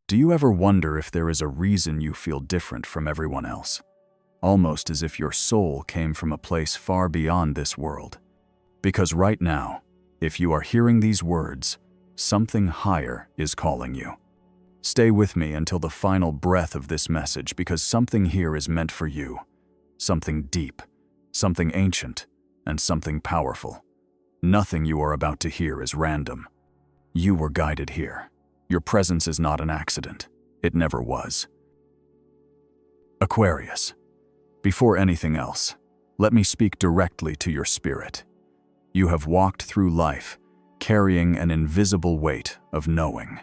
Do you ever wonder if there is a reason you feel different from everyone else? Almost as if your soul came from a place far beyond this world. Because right now, if you are hearing these words, something higher is calling you. Stay with me until the final breath of this message, because something here is meant for you. Something deep, something ancient, and something powerful. Nothing you are about to hear is random. You were guided here. Your presence is not an accident. It never was. Aquarius. Before anything else, let me speak directly to your spirit. You have walked through life, carrying an invisible weight of knowing.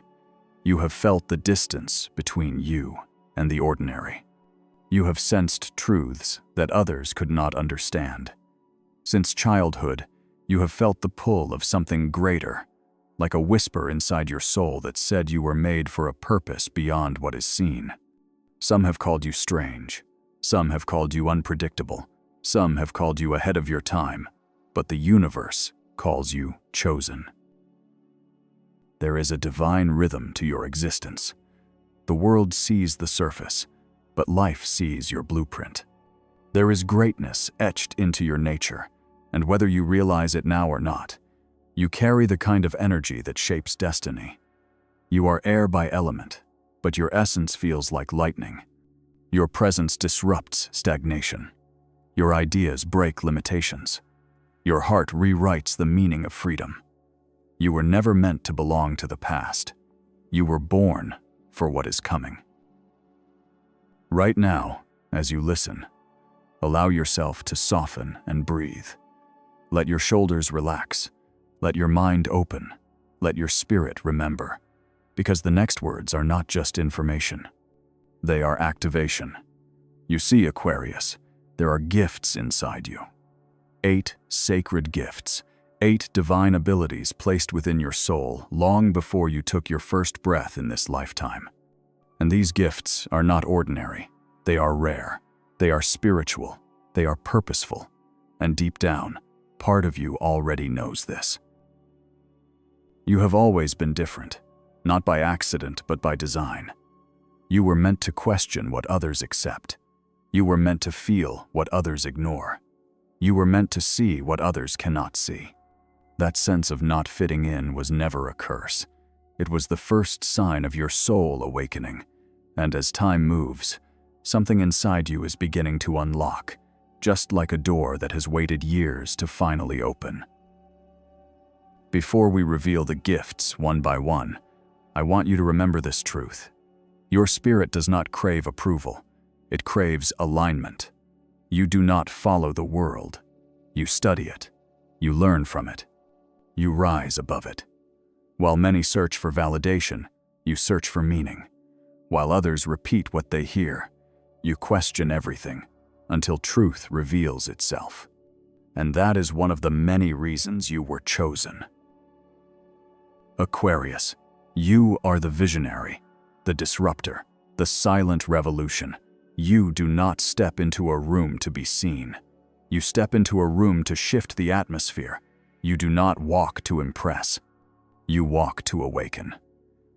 You have felt the distance between you and the ordinary. You have sensed truths that others could not understand. Since childhood, you have felt the pull of something greater, like a whisper inside your soul that said you were made for a purpose beyond what is seen. Some have called you strange. Some have called you unpredictable. Some have called you ahead of your time. But the universe calls you chosen. There is a divine rhythm to your existence. The world sees the surface, but life sees your blueprint. There is greatness etched into your nature, and whether you realize it now or not, you carry the kind of energy that shapes destiny. You are air by element, but your essence feels like lightning. Your presence disrupts stagnation. Your ideas break limitations. Your heart rewrites the meaning of freedom. You were never meant to belong to the past. You were born for what is coming. Right now, as you listen, allow yourself to soften and breathe. Let your shoulders relax. Let your mind open. Let your spirit remember. Because the next words are not just information. They are activation. You see, Aquarius, there are gifts inside you. 8 sacred gifts, 8 divine abilities placed within your soul long before you took your first breath in this lifetime. And these gifts are not ordinary. They are rare. They are spiritual. They are purposeful. And deep down, part of you already knows this. You have always been different, not by accident but by design. You were meant to question what others accept. You were meant to feel what others ignore. You were meant to see what others cannot see. That sense of not fitting in was never a curse. It was the first sign of your soul awakening. And as time moves, something inside you is beginning to unlock, just like a door that has waited years to finally open. Before we reveal the gifts one by one, I want you to remember this truth. Your spirit does not crave approval. It craves alignment. You do not follow the world. You study it. You learn from it. You rise above it. While many search for validation, you search for meaning. While others repeat what they hear, you question everything until truth reveals itself. And that is one of the many reasons you were chosen. Aquarius, you are the visionary, the disruptor, the silent revolution. You do not step into a room to be seen. You step into a room to shift the atmosphere. You do not walk to impress. You walk to awaken.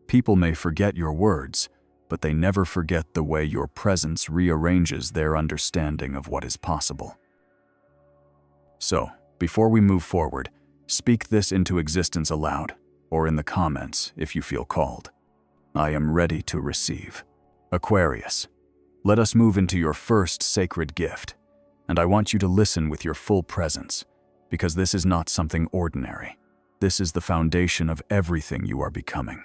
People may forget your words, but they never forget the way your presence rearranges their understanding of what is possible. So, before we move forward, speak this into existence aloud, or in the comments if you feel called. I am ready to receive. Aquarius, let us move into your first sacred gift, and I want you to listen with your full presence, because this is not something ordinary. This is the foundation of everything you are becoming.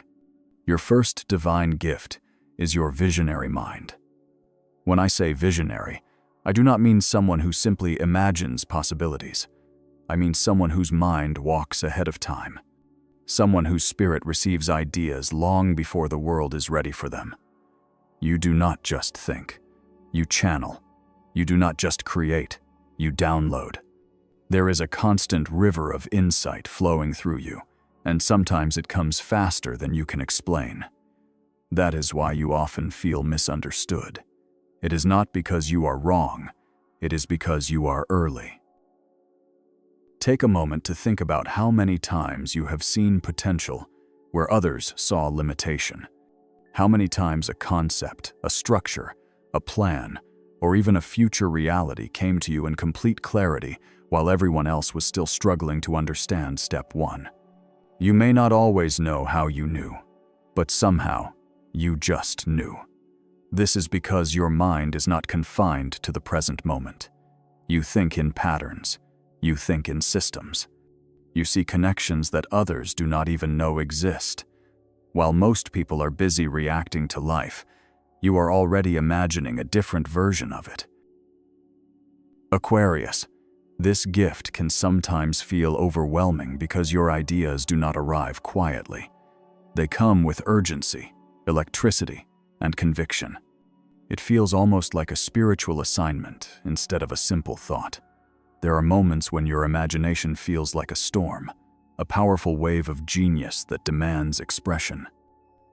Your first divine gift is your visionary mind. When I say visionary, I do not mean someone who simply imagines possibilities. I mean someone whose mind walks ahead of time. Someone whose spirit receives ideas long before the world is ready for them. You do not just think. You channel. You do not just create. You download. There is a constant river of insight flowing through you, and sometimes it comes faster than you can explain. That is why you often feel misunderstood. It is not because you are wrong. It is because you are early. Take a moment to think about how many times you have seen potential where others saw limitation. How many times a concept, a structure, a plan, or even a future reality came to you in complete clarity while everyone else was still struggling to understand step one? You may not always know how you knew, but somehow you just knew. This is because your mind is not confined to the present moment. You think in patterns. You think in systems. You see connections that others do not even know exist. While most people are busy reacting to life, you are already imagining a different version of it. Aquarius, this gift can sometimes feel overwhelming because your ideas do not arrive quietly. They come with urgency, electricity, and conviction. It feels almost like a spiritual assignment instead of a simple thought. There are moments when your imagination feels like a storm, a powerful wave of genius that demands expression.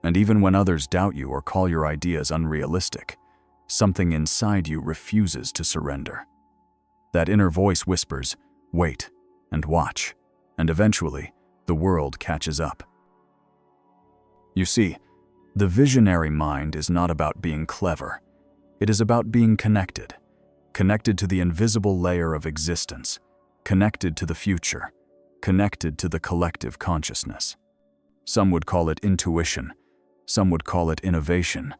And even when others doubt you or call your ideas unrealistic, something inside you refuses to surrender. That inner voice whispers, "Wait and watch," and eventually, the world catches up. You see, the visionary mind is not about being clever. It is about being connected. Connected to the invisible layer of existence, connected to the future, connected to the collective consciousness. Some would call it intuition, some would call it innovation,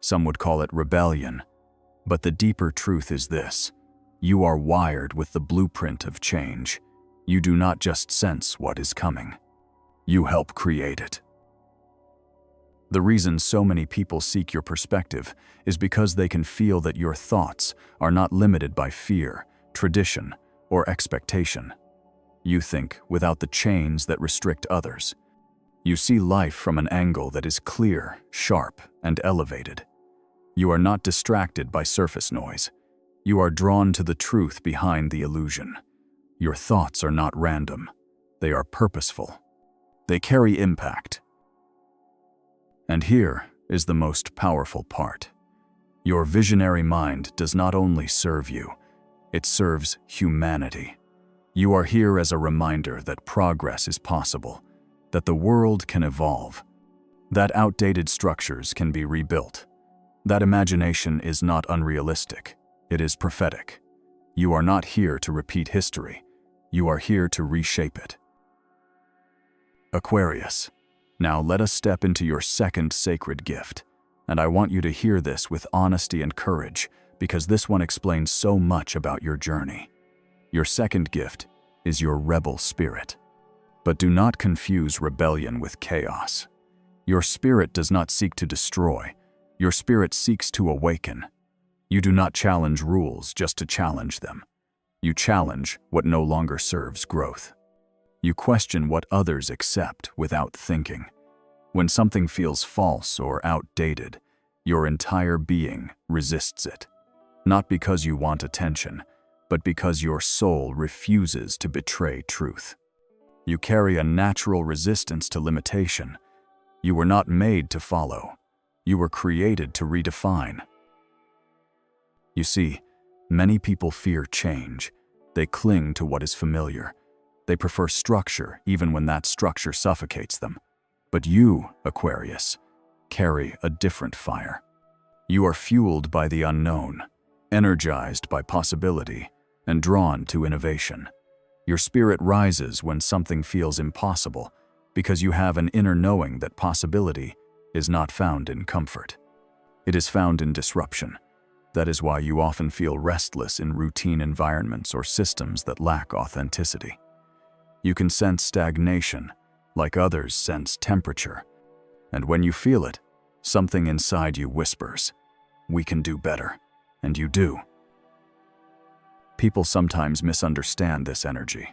some would call it rebellion. But the deeper truth is this: you are wired with the blueprint of change. You do not just sense what is coming. You help create it. The reason so many people seek your perspective is because they can feel that your thoughts are not limited by fear, tradition, or expectation. You think without the chains that restrict others. You see life from an angle that is clear, sharp, and elevated. You are not distracted by surface noise. You are drawn to the truth behind the illusion. Your thoughts are not random. They are purposeful. They carry impact. And here is the most powerful part. Your visionary mind does not only serve you, it serves humanity. You are here as a reminder that progress is possible, that the world can evolve, that outdated structures can be rebuilt, that imagination is not unrealistic, it is prophetic. You are not here to repeat history, you are here to reshape it. Aquarius, now let us step into your second sacred gift, and I want you to hear this with honesty and courage, because this one explains so much about your journey. Your second gift is your rebel spirit. But do not confuse rebellion with chaos. Your spirit does not seek to destroy. Your spirit seeks to awaken. You do not challenge rules just to challenge them. You challenge what no longer serves growth. You question what others accept without thinking. When something feels false or outdated, your entire being resists it. Not because you want attention, but because your soul refuses to betray truth. You carry a natural resistance to limitation. You were not made to follow. You were created to redefine. You see, many people fear change. They cling to what is familiar. They prefer structure even when that structure suffocates them. But you, Aquarius, carry a different fire. You are fueled by the unknown, energized by possibility, and drawn to innovation. Your spirit rises when something feels impossible because you have an inner knowing that possibility is not found in comfort. It is found in disruption. That is why you often feel restless in routine environments or systems that lack authenticity. You can sense stagnation, like others sense temperature. And when you feel it, something inside you whispers, "We can do better," and you do. People sometimes misunderstand this energy.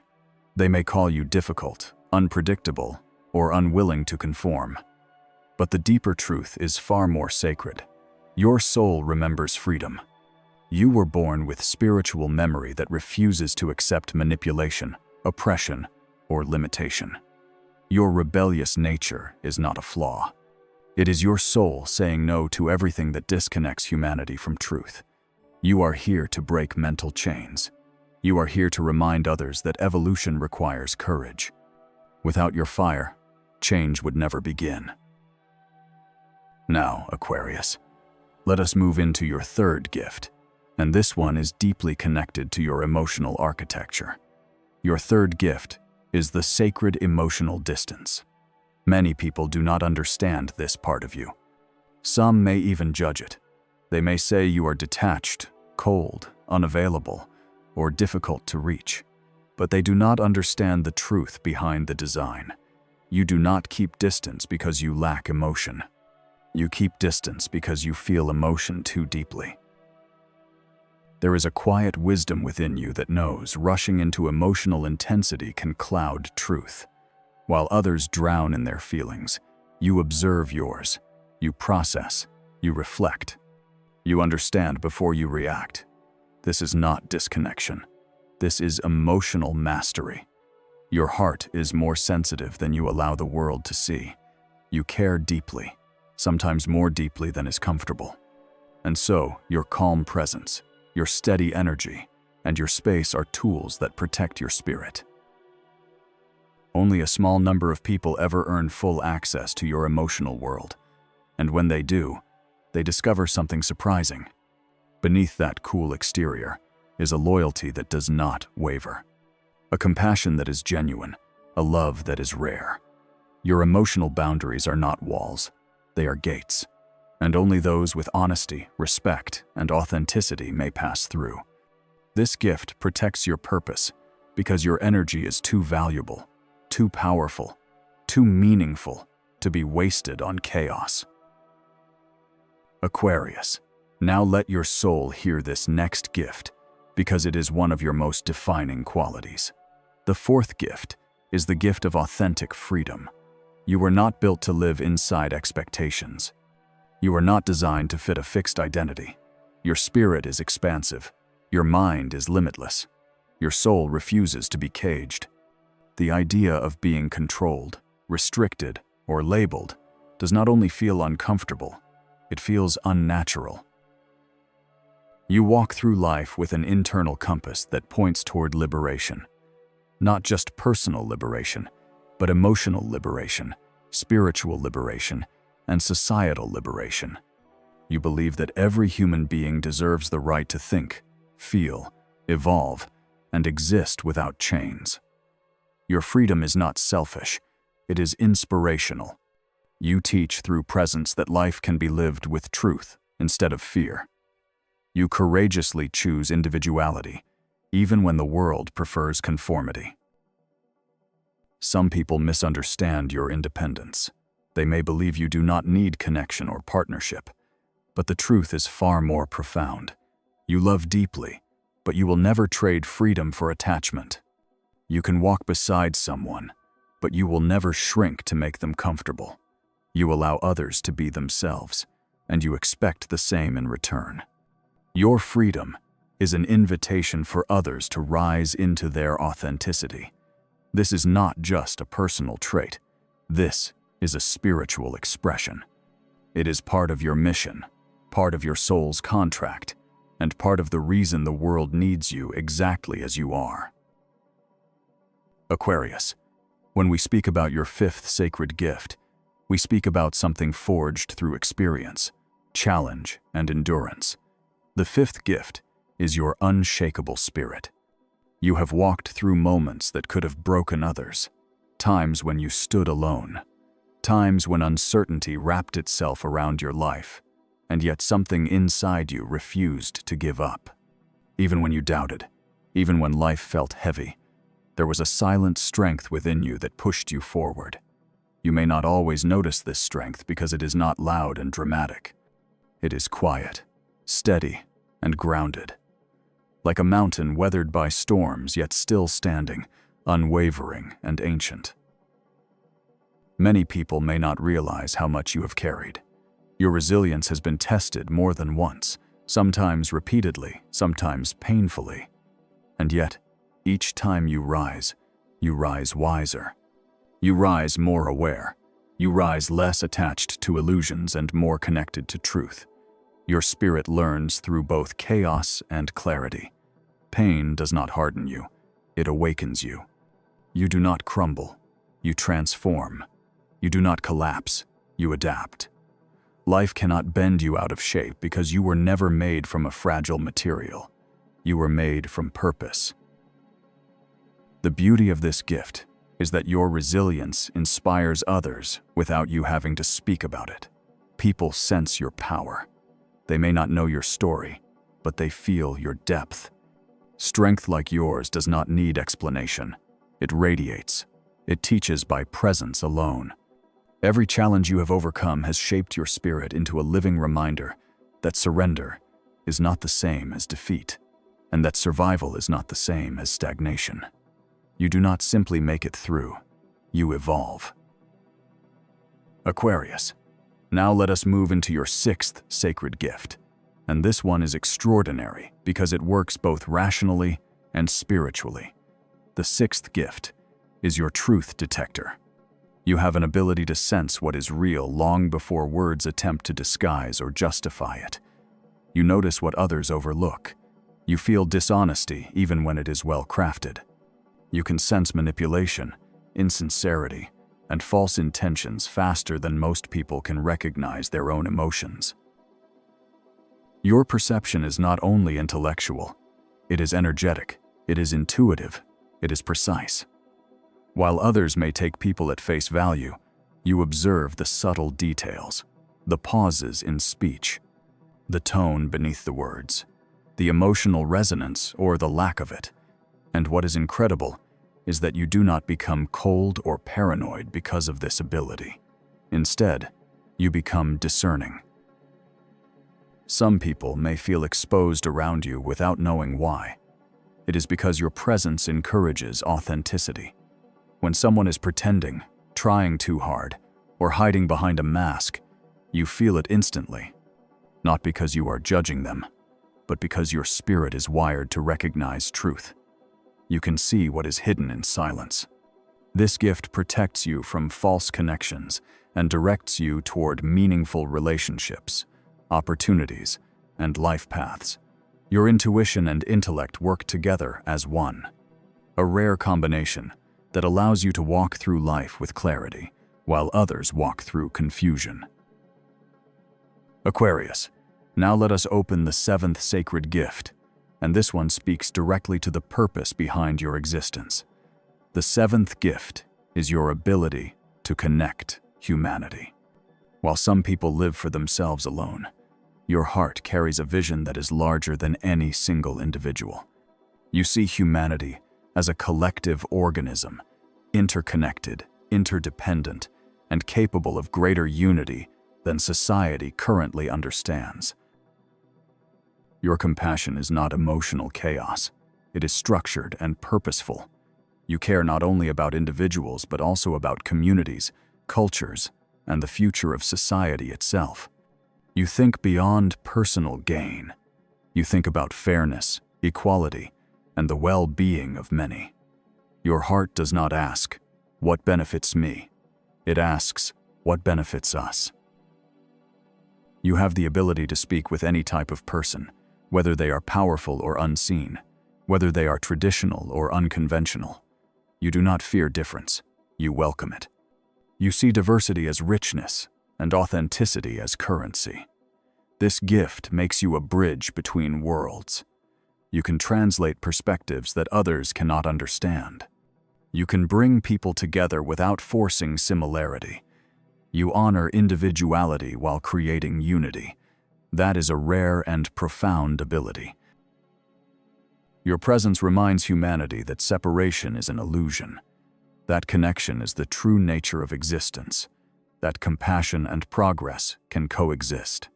They may call you difficult, unpredictable, or unwilling to conform. But the deeper truth is far more sacred. Your soul remembers freedom. You were born with spiritual memory that refuses to accept manipulation, oppression, or limitation. Your rebellious nature is not a flaw. It is your soul saying no to everything that disconnects humanity from truth. You are here to break mental chains. You are here to remind others that evolution requires courage. Without your fire, change would never begin. Now, Aquarius, let us move into your third gift, and this one is deeply connected to your emotional architecture. Your third gift is the sacred emotional distance. Many people do not understand this part of you. Some may even judge it. They may say you are detached, cold, unavailable, or difficult to reach. But they do not understand the truth behind the design. You do not keep distance because you lack emotion. You keep distance because you feel emotion too deeply. There is a quiet wisdom within you that knows rushing into emotional intensity can cloud truth. While others drown in their feelings, you observe yours. You process. You reflect. You understand before you react. This is not disconnection. This is emotional mastery. Your heart is more sensitive than you allow the world to see. You care deeply, sometimes more deeply than is comfortable. And so, your calm presence, your steady energy, and your space are tools that protect your spirit. Only a small number of people ever earn full access to your emotional world. And when they do, they discover something surprising. Beneath that cool exterior is a loyalty that does not waver, a compassion that is genuine, a love that is rare. Your emotional boundaries are not walls, they are gates, and only those with honesty, respect, and authenticity may pass through. This gift protects your purpose because your energy is too valuable, too powerful, too meaningful to be wasted on chaos. Aquarius, now let your soul hear this next gift, because it is one of your most defining qualities. The fourth gift is the gift of authentic freedom. You were not built to live inside expectations. You are not designed to fit a fixed identity. Your spirit is expansive. Your mind is limitless. Your soul refuses to be caged. The idea of being controlled, restricted, or labeled does not only feel uncomfortable, it feels unnatural. You walk through life with an internal compass that points toward liberation. Not just personal liberation, but emotional liberation, spiritual liberation, and societal liberation. You believe that every human being deserves the right to think, feel, evolve, and exist without chains. Your freedom is not selfish, it is inspirational. You teach through presence that life can be lived with truth instead of fear. You courageously choose individuality, even when the world prefers conformity. Some people misunderstand your independence. They may believe you do not need connection or partnership, but the truth is far more profound. You love deeply, but you will never trade freedom for attachment. You can walk beside someone, but you will never shrink to make them comfortable. You allow others to be themselves, and you expect the same in return. Your freedom is an invitation for others to rise into their authenticity. This is not just a personal trait. This is a spiritual expression. It is part of your mission, part of your soul's contract, and part of the reason the world needs you exactly as you are. Aquarius, when we speak about your fifth sacred gift, we speak about something forged through experience, challenge, and endurance. The fifth gift is your unshakable spirit. You have walked through moments that could have broken others, times when you stood alone, times when uncertainty wrapped itself around your life, and yet something inside you refused to give up. Even when you doubted, even when life felt heavy, there was a silent strength within you that pushed you forward. You may not always notice this strength because it is not loud and dramatic. It is quiet, steady, and grounded. Like a mountain weathered by storms yet still standing, unwavering and ancient. Many people may not realize how much you have carried. Your resilience has been tested more than once, sometimes repeatedly, sometimes painfully. And yet, each time you rise wiser. You rise more aware. You rise less attached to illusions and more connected to truth. Your spirit learns through both chaos and clarity. Pain does not harden you, it awakens you. You do not crumble, you transform. You do not collapse, you adapt. Life cannot bend you out of shape because you were never made from a fragile material. You were made from purpose. The beauty of this gift is that your resilience inspires others without you having to speak about it. People sense your power. They may not know your story, but they feel your depth. Strength like yours does not need explanation. It radiates. It teaches by presence alone. Every challenge you have overcome has shaped your spirit into a living reminder that surrender is not the same as defeat, and that survival is not the same as stagnation. You do not simply make it through, you evolve. Aquarius, now let us move into your sixth sacred gift. And this one is extraordinary because it works both rationally and spiritually. The sixth gift is your truth detector. You have an ability to sense what is real long before words attempt to disguise or justify it. You notice what others overlook. You feel dishonesty even when it is well crafted. You can sense manipulation, insincerity, and false intentions faster than most people can recognize their own emotions. Your perception is not only intellectual, it is energetic, it is intuitive, it is precise. While others may take people at face value, you observe the subtle details, the pauses in speech, the tone beneath the words, the emotional resonance or the lack of it. And what is incredible is that you do not become cold or paranoid because of this ability. Instead, you become discerning. Some people may feel exposed around you without knowing why. It is because your presence encourages authenticity. When someone is pretending, trying too hard, or hiding behind a mask, you feel it instantly. Not because you are judging them, but because your spirit is wired to recognize truth. You can see what is hidden in silence. This gift protects you from false connections and directs you toward meaningful relationships, opportunities, and life paths. Your intuition and intellect work together as one, a rare combination that allows you to walk through life with clarity, while others walk through confusion. Aquarius, now let us open the seventh sacred gift, and this one speaks directly to the purpose behind your existence. The seventh gift is your ability to connect humanity. While some people live for themselves alone, your heart carries a vision that is larger than any single individual. You see humanity as a collective organism, interconnected, interdependent, and capable of greater unity than society currently understands. Your compassion is not emotional chaos. It is structured and purposeful. You care not only about individuals, but also about communities, cultures, and the future of society itself. You think beyond personal gain. You think about fairness, equality, and the well-being of many. Your heart does not ask, "What benefits me?" It asks, "What benefits us?" You have the ability to speak with any type of person, whether they are powerful or unseen, whether they are traditional or unconventional. You do not fear difference, you welcome it. You see diversity as richness and authenticity as currency. This gift makes you a bridge between worlds. You can translate perspectives that others cannot understand. You can bring people together without forcing similarity. You honor individuality while creating unity. That is a rare and profound ability. Your presence reminds humanity that separation is an illusion. That connection is the true nature of existence. That compassion and progress can coexist.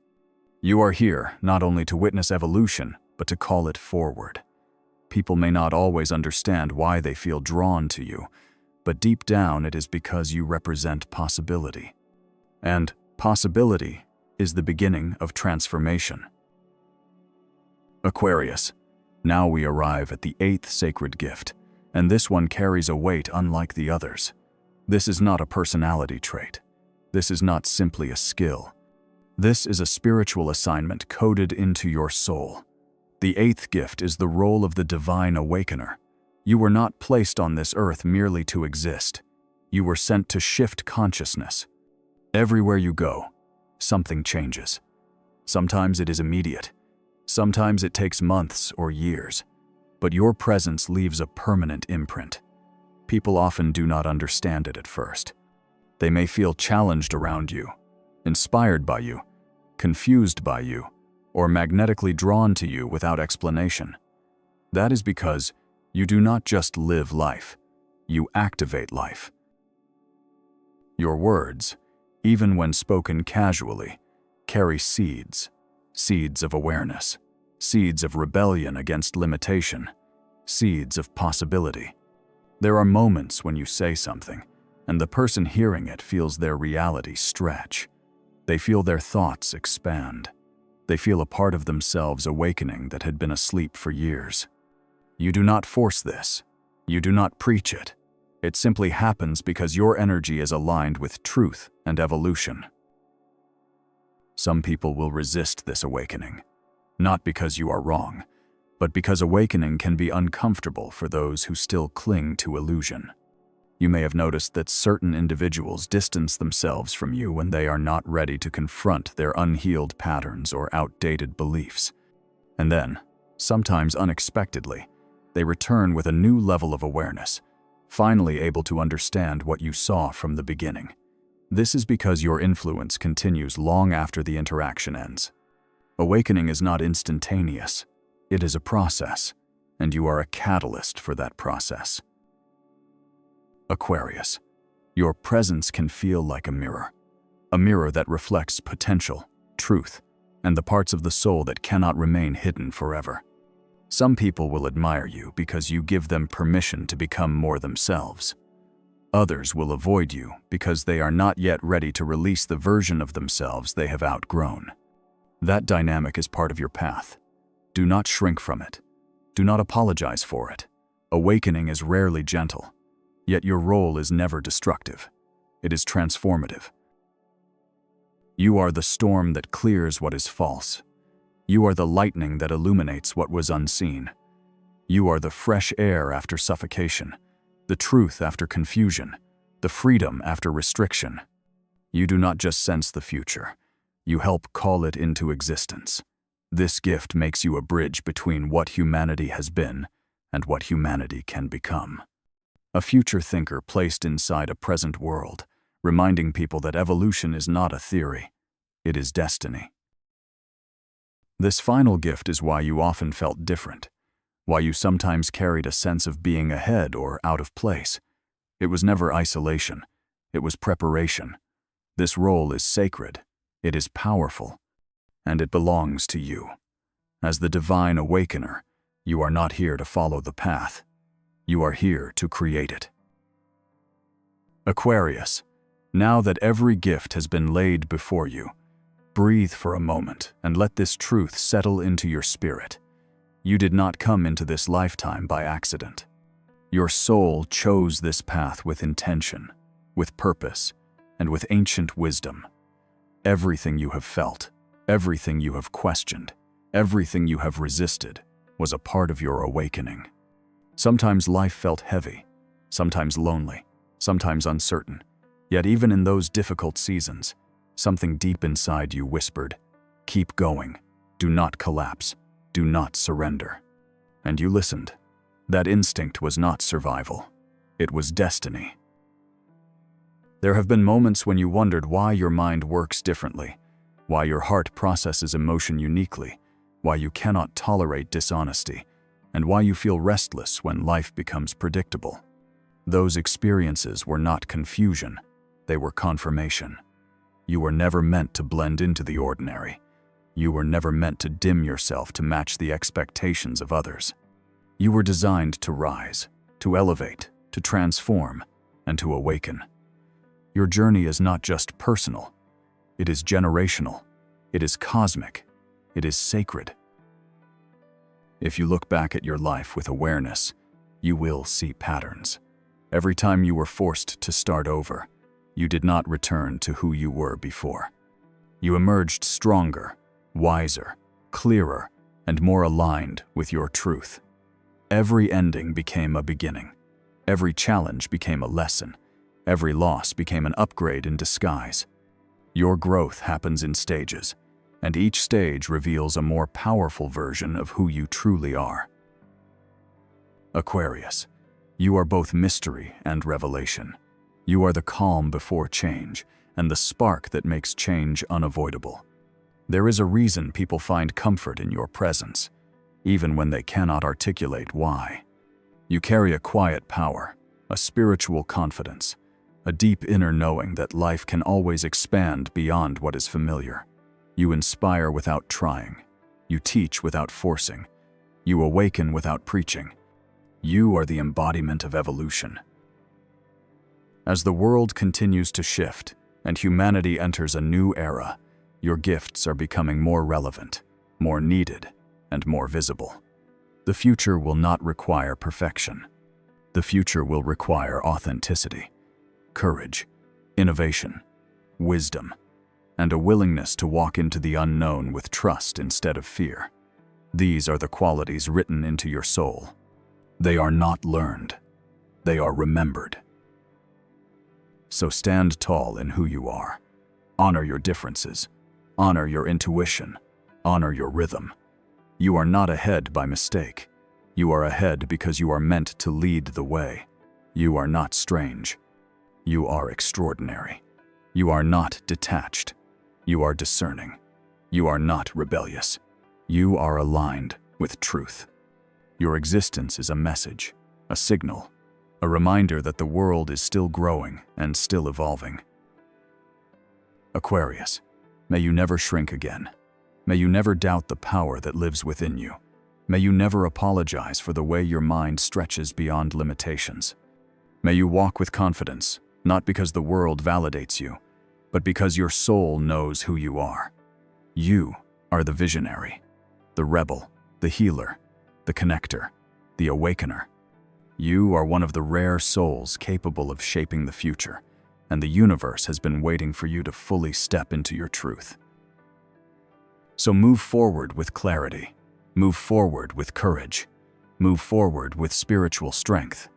You are here not only to witness evolution, but to call it forward. People may not always understand why they feel drawn to you, but deep down it is because you represent possibility. And possibility is the beginning of transformation. Aquarius, now we arrive at the eighth sacred gift, and this one carries a weight unlike the others. This is not a personality trait. This is not simply a skill. This is a spiritual assignment coded into your soul. The eighth gift is the role of the divine awakener. You were not placed on this earth merely to exist. You were sent to shift consciousness. Everywhere you go, something changes. Sometimes it is immediate. Sometimes it takes months or years. But your presence leaves a permanent imprint. People often do not understand it at first. They may feel challenged around you, inspired by you, confused by you, or magnetically drawn to you without explanation. That is because you do not just live life, you activate life. Your words, even when spoken casually, carry seeds of awareness, seeds of rebellion against limitation, seeds of possibility. There are moments when you say something, and the person hearing it feels their reality stretch. They feel their thoughts expand. They feel a part of themselves awakening that had been asleep for years. You do not force this. You do not preach it. It simply happens because your energy is aligned with truth and evolution. Some people will resist this awakening, not because you are wrong, but because awakening can be uncomfortable for those who still cling to illusion. You may have noticed that certain individuals distance themselves from you when they are not ready to confront their unhealed patterns or outdated beliefs. And then, sometimes unexpectedly, they return with a new level of awareness, finally able to understand what you saw from the beginning. This is because your influence continues long after the interaction ends. Awakening is not instantaneous. It is a process, and you are a catalyst for that process. Aquarius, your presence can feel like a mirror that reflects potential, truth, and the parts of the soul that cannot remain hidden forever. Some people will admire you because you give them permission to become more themselves. Others will avoid you because they are not yet ready to release the version of themselves they have outgrown. That dynamic is part of your path. Do not shrink from it. Do not apologize for it. Awakening is rarely gentle, yet your role is never destructive. It is transformative. You are the storm that clears what is false. You are the lightning that illuminates what was unseen. You are the fresh air after suffocation, the truth after confusion, the freedom after restriction. You do not just sense the future. You help call it into existence. This gift makes you a bridge between what humanity has been and what humanity can become. A future thinker placed inside a present world, reminding people that evolution is not a theory, it is destiny. This final gift is why you often felt different, why you sometimes carried a sense of being ahead or out of place. It was never isolation, it was preparation. This role is sacred, it is powerful, and it belongs to you. As the divine awakener, you are not here to follow the path. You are here to create it. Aquarius, now that every gift has been laid before you, breathe for a moment and let this truth settle into your spirit. You did not come into this lifetime by accident. Your soul chose this path with intention, with purpose, and with ancient wisdom. Everything you have felt, everything you have questioned, everything you have resisted was a part of your awakening. Sometimes life felt heavy, sometimes lonely, sometimes uncertain. Yet even in those difficult seasons, something deep inside you whispered, "Keep going, do not collapse, do not surrender." And you listened. That instinct was not survival, it was destiny. There have been moments when you wondered why your mind works differently, why your heart processes emotion uniquely, why you cannot tolerate dishonesty, and why you feel restless when life becomes predictable. Those experiences were not confusion, they were confirmation. You were never meant to blend into the ordinary. You were never meant to dim yourself to match the expectations of others. You were designed to rise, to elevate, to transform, and to awaken. Your journey is not just personal. It is generational. It is cosmic. It is sacred. If you look back at your life with awareness, you will see patterns. Every time you were forced to start over, you did not return to who you were before. You emerged stronger, wiser, clearer, and more aligned with your truth. Every ending became a beginning. Every challenge became a lesson. Every loss became an upgrade in disguise. Your growth happens in stages, and each stage reveals a more powerful version of who you truly are. Aquarius, you are both mystery and revelation. You are the calm before change, and the spark that makes change unavoidable. There is a reason people find comfort in your presence, even when they cannot articulate why. You carry a quiet power, a spiritual confidence, a deep inner knowing that life can always expand beyond what is familiar. You inspire without trying. You teach without forcing. You awaken without preaching. You are the embodiment of evolution. As the world continues to shift and humanity enters a new era, your gifts are becoming more relevant, more needed, and more visible. The future will not require perfection. The future will require authenticity, courage, innovation, wisdom, and a willingness to walk into the unknown with trust instead of fear. These are the qualities written into your soul. They are not learned. They are remembered. So stand tall in who you are. Honor your differences. Honor your intuition. Honor your rhythm. You are not ahead by mistake. You are ahead because you are meant to lead the way. You are not strange. You are extraordinary. You are not detached. You are discerning. You are not rebellious. You are aligned with truth. Your existence is a message, a signal, a reminder that the world is still growing and still evolving. Aquarius, may you never shrink again. May you never doubt the power that lives within you. May you never apologize for the way your mind stretches beyond limitations. May you walk with confidence, not because the world validates you, but because your soul knows who you are. You are the visionary, the rebel, the healer, the connector, the awakener. You are one of the rare souls capable of shaping the future, and the universe has been waiting for you to fully step into your truth. So move forward with clarity, move forward with courage, move forward with spiritual strength.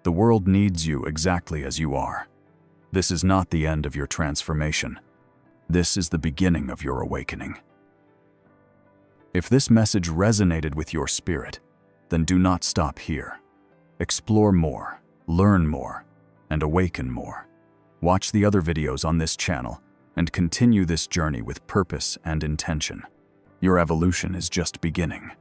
The world needs you exactly as you are. This is not the end of your transformation. This is the beginning of your awakening. If this message resonated with your spirit, then do not stop here. Explore more, learn more, and awaken more. Watch the other videos on this channel and continue this journey with purpose and intention. Your evolution is just beginning.